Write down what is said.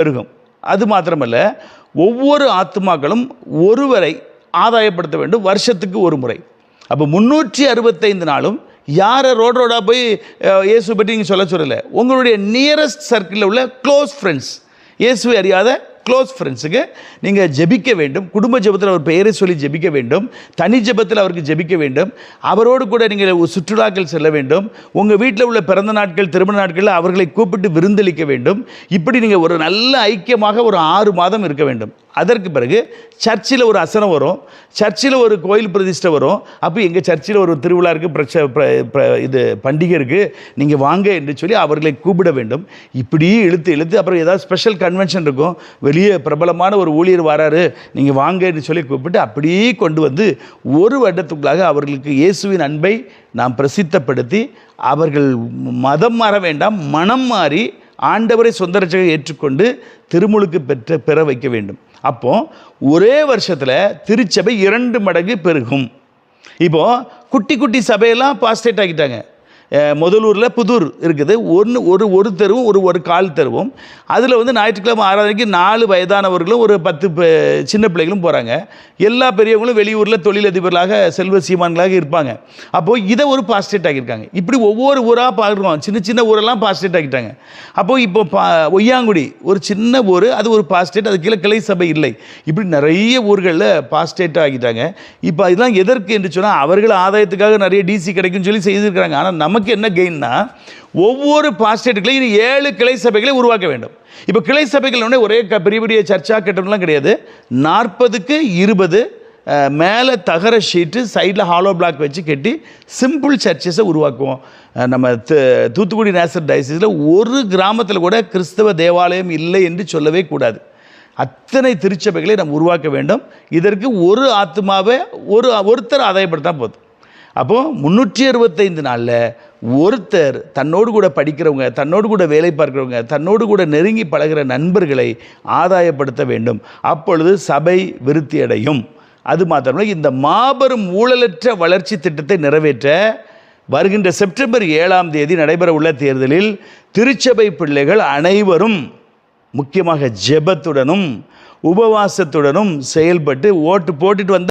பெருகும். அது மாத்திரமல்ல, ஒவ்வொரு ஆத்துமாக்களும் ஒருவரை ஆதாயப்படுத்த வேண்டும் வருஷத்துக்கு ஒரு முறை. அப்போ 365 நாளும் யாரை ரோடாக போய் இயேசு பற்றி நீங்கள் சொல்லலை. உங்களுடைய நியரஸ்ட் சர்க்கிளில் உள்ள க்ளோஸ் ஃப்ரெண்ட்ஸ், இயேசுவை அறியாத க்ளோஸ் ஃப்ரெண்ட்ஸுக்கு நீங்கள் ஜெபிக்க வேண்டும். குடும்ப ஜெபத்தில் அவர் பெயரை சொல்லி ஜெபிக்க வேண்டும். தனி ஜெபத்தில் அவருக்கு ஜெபிக்க வேண்டும். அவரோடு கூட நீங்கள் சுற்றுலாக்கள் செல்ல வேண்டும். உங்கள் வீட்டில் உள்ள பிறந்த நாட்கள், திருமண நாட்களில் அவர்களை கூப்பிட்டு விருந்தளிக்க வேண்டும். இப்படி நீங்கள் ஒரு நல்ல ஐக்கியமாக ஒரு 6 மாதம் இருக்க வேண்டும். அதற்கு பிறகு சர்ச்சில் ஒரு அசனம் வரும், சர்ச்சில் ஒரு கோயில் பிரதிஷ்டை வரும். அப்போ எங்கள் சர்ச்சில் ஒரு திருவிழா இருக்குது, இது பண்டிகை இருக்குது, நீங்கள் வாங்க என்று சொல்லி அவர்களை கூப்பிட வேண்டும். இப்படி இழுத்து அப்புறம் ஏதாவது ஸ்பெஷல் கன்வென்ஷன் இருக்கும், வெளியே பிரபலமான ஒரு ஊழியர் வராரு, நீங்கள் வாங்க என்று சொல்லி கூப்பிட்டு அப்படியே கொண்டு வந்து ஒரு வருடத்துக்குள்ளாக அவர்களுக்கு இயேசுவின் அன்பை நாம் பிரசித்தப்படுத்தி அவர்கள் மதம் மாற வேண்டாம், மனம் மாறி ஆண்டவரை சொந்த ரட்சகரை ஏற்றுக்கொண்டு திருமுழுக்கு பெற வைக்க வேண்டும். அப்போது ஒரே வருஷத்தில் திருச்சபை 2 மடங்கு பெருகும். இப்போது குட்டி குட்டி சபையெல்லாம் பாஸ்டேட் ஆகிட்டாங்க. முதலூரில் புதூர் இருக்குது, ஒரு தெருவும் ஒரு கால் தெருவும். அதில் வந்து ஞாயிற்றுக்கிழமை ஆராதனைக்கு 4 வயதானவர்களும் ஒரு 10 சின்ன பிள்ளைகளும் போகிறாங்க. எல்லா பெரியவங்களும் வெளியூரில் தொழிலதிபர்களாக செல்வ சீமான்களாக இருப்பாங்க. அப்போது இதை ஒரு பாஸ்டேட் ஆகியிருக்காங்க. இப்படி ஒவ்வொரு ஊராக பார்க்குறோம், சின்ன ஊரெல்லாம் பாஸ்டேட் ஆகிட்டாங்க. அப்போது இப்போ ஒய்யாங்குடி ஒரு சின்ன ஊர், அது ஒரு பாஸ்டேட், அது கீழே கிளை சபை இல்லை. இப்படி நிறைய ஊர்களில் பாஸ்டேட் ஆகிட்டாங்க. இப்போ இதெல்லாம் எதற்கு என்று சொன்னால் அவர்கள் ஆதாயத்துக்காக நிறைய டிசி கிடைக்குன்னு சொல்லி செய்திருக்கிறாங்க. ஆனால் நமக்கு என்ன கெயின்னா, ஒவ்வொரு பாஸ்டேட்டுகளையும் 7 கிளை சபைகளை உருவாக்க வேண்டும். இப்போ கிளை சபைகள் ஒரே பெரிய பெரிய சர்ச்சா கட்டணம்லாம் கிடையாது. 40க்கு 20 மேலே தகர ஷீட்டு, சைடில் ஹாலோ பிளாக் வச்சு கட்டி சிம்பிள் சர்ச்சஸை உருவாக்குவோம். நம்ம தூத்துக்குடி நேசர் டயசிஸில் ஒரு கிராமத்தில் கூட கிறிஸ்தவ தேவாலயம் இல்லை என்று சொல்லவே கூடாது. அத்தனை திருச்சபைகளை நாம் உருவாக்க வேண்டும். இதற்கு ஒரு ஆத்மாவை ஒருத்தர் ஆதாயப்படுத்தா போதும். அப்போது 365 நாளில் ஒருத்தர் தன்னோடு கூட படிக்கிறவங்க, தன்னோடு கூட வேலை பார்க்குறவங்க, தன்னோடு கூட நெருங்கி பழகிற நண்பர்களை ஆதாயப்படுத்த வேண்டும். அப்பொழுது சபை விருத்தி அடையும். அது மாத்திரமல்ல, இந்த மாபெரும் ஊழலற்ற வளர்ச்சி திட்டத்தை நிறைவேற்ற வருகின்ற செப்டம்பர் 7ஆம் தேதி நடைபெற உள்ள தேர்தலில் திருச்சபை பிள்ளைகள் அனைவரும் முக்கியமாக ஜெபத்துடனும் உபவாசத்துடனும் செயல்பட்டு ஓட்டு போட்டுட்டு வந்த